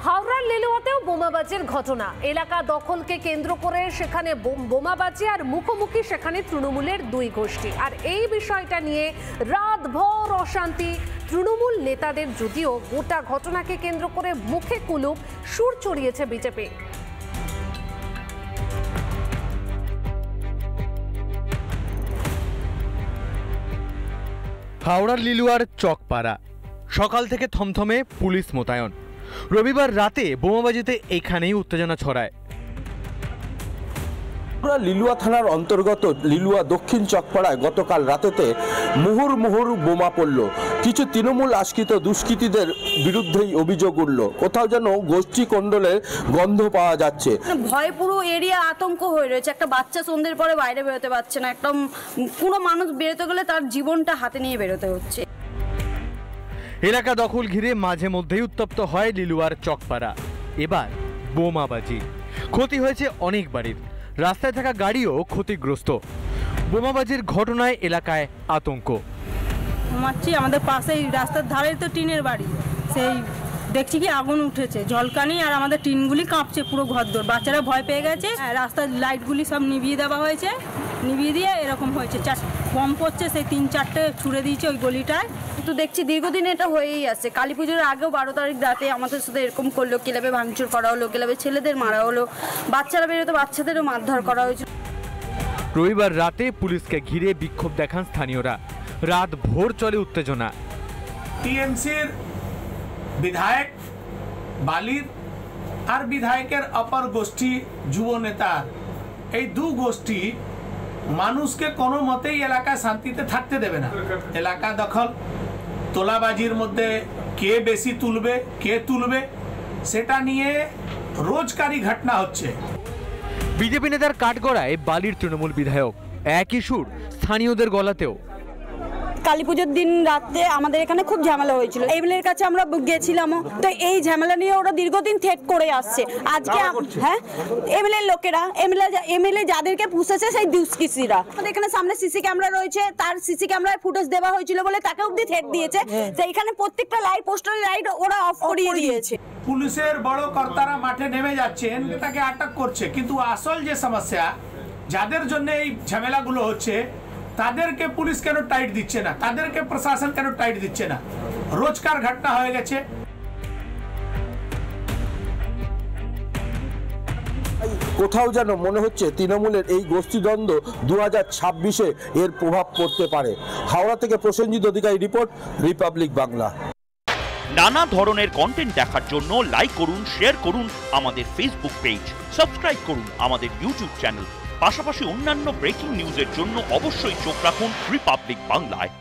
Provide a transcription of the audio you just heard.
হাওড়ার লিলুয়াতেও বোমাবাজির ঘটনা। এলাকা দখলকে কেন্দ্র করে সেখানে বোমাবাজি আর মুখোমুখি সেখানে তৃণমূলের দুই গোষ্ঠী। আর এই বিষয়টা নিয়ে রাতভর অশান্তি তৃণমূল নেতাদের, যদিও গোটা ঘটনাকে কেন্দ্র করে মুখে কুলুপ সুর চড়িয়েছে বিজেপি। হাওড়ার লিলুয়ার চকপাড়া, সকাল থেকে থমথমে পুলিশ মোতায়েন। রবিবার রাতে বোমাবাজিতে এখানেই উত্তেজনা ছড়ায়। লিলুয়া থানার অন্তর্গত লিলুয়া দক্ষিণ চকপাড়ায় গতকাল রাতেতে মুহুর্মুহুর বোমা পড়ল। কিছু তৃণমূল আশ্রিত দুষ্কৃতীদের বিরুদ্ধেই অভিযোগ উঠল। কোথাও যেন গোষ্ঠী কোন্দলের গন্ধ পাওয়া যাচ্ছে। ভয় পুরো এরিয়া আতঙ্ক হয়ে রয়েছে। একটা বাচ্চা সন্ধ্যের পরে বাইরে বেরোতে পারছে না। একদম কোনো মানুষ বেরোতে গেলে তার জীবনটা হাতে নিয়ে বেরোতে হচ্ছে। এলাকা দখল ঘিরে মাঝে মধ্যেই উত্তপ্ত হয় লিলুয়ার চকপাড়া। এবার বোমাবাজি, ক্ষতি হয়েছে অনেক বাড়ির, রাস্তায় থাকা গাড়িও ক্ষতিগ্রস্ত। বোমাবাজির ঘটনায় এলাকায় আতঙ্ক। আমাদের পাশেই রাস্তার ধারে তো টিনের বাড়ি, সেই দেখছি কি আগুন উঠেছে, ঝলকানি আর আমাদের টিনগুলি কাঁপছে পুরো ঘরদোর। বাচ্চারা ভয় পেয়ে গেছে, রাস্তার লাইটগুলি সব নিভিয়ে দেওয়া হয়েছে, নিভিয়ে দিয়ে এরকম হয়েছে। বম পড়ছে, সেই 3-4টে ছুড়ে দিয়েছে ওই গলিটায়। তো দেখছি দীর্ঘদিন এটা হয়েই আছে। কালী পুজোর আগেও 12 তারিখ রাতে আমাদের সাথে এরকম করলো, ক্লাবে ভাঙচুর করা হলো, ক্লাবে ছেলেদের মারা হলো, বাচ্চারা বেরোতো বাচ্চাদেরও মারধর করা হয়েছে। রবিবার রাতে পুলিশকে ঘিরে বিক্ষোভ দেখান স্থানীয়রা। রাত ভোর চলে উত্তেজনা। টিএমসির বিধায়ক বালির আর বিধায়কের অপর গোষ্ঠী যুব নেতা, এই দু গোষ্ঠী মানুষকে কোনো মতেই এলাকায় শান্তিতে থাকতে দেবে না। এলাকা দখল, তোলাবাজির মধ্যে কে বেশি তুলবে, কে তুলবে, সেটা নিয়ে রোজকারই ঘটনা হচ্ছে। বিজেপি নেতার কাঠগড়ায় বালির তৃণমূল বিধায়ক, একই সুর স্থানীয়দের গলাতেও। কালী পুজোর দিন রাতে আমাদের এখানে খুব ঝামেলা হয়েছিল। এমএলএর কাছে আমরা গেছিলাম, তো এই ঝামেলা নিয়ে ওরা দীর্ঘদিন থেট করে আসছে। আজকে হ্যাঁ, এমএলএর লোকেরা, এমএলএ যাদেরকে পুষেছে সেই দুষ্কৃতীরা। আমাদের এখানে সামনে সিসি ক্যামেরা রয়েছে, তার সিসি ক্যামেরায় ফুটেজ দেওয়া হয়েছিল বলে তাকে অবধি থেট দিয়েছে যে এখানে প্রত্যেকটা লাইট, পোস্টার লাইট ওরা অফ করিয়ে দিয়েছে। পুলিশের বড় কর্তারা মাঠে নেমে যাচ্ছেন, তাকে আটক করছে, কিন্তু আসল যে সমস্যা, যাদের জন্য এই ঝামেলাগুলো হচ্ছে, তাদেরকে পুলিশ কেন টাইট দিচ্ছে না, তাদেরকে প্রশাসন কেন টাইট দিচ্ছে না? রোজকার ঘটনা হয়ে গেছে। কোথাও যেন মনে হচ্ছে তৃণমূলের এই গোষ্ঠীদ্বন্দ্ব 2026-এ এর প্রভাব পড়তে পারে। হাওড়া থেকে প্রসেনজিৎ অধিকারী রিপোর্ট, রিপাবলিক বাংলা। নানা ধরনের কন্টেন্ট দেখার জন্য লাইক করুন, শেয়ার করুন আমাদের ফেসবুক পেজ, সাবস্ক্রাইব করুন আমাদের ইউটিউব চ্যানেল। পাশাপাশি অন্যান্য ব্রেকিং নিউজের জন্য অবশ্যই চোখ রাখুন রিপাবলিক বাংলায়।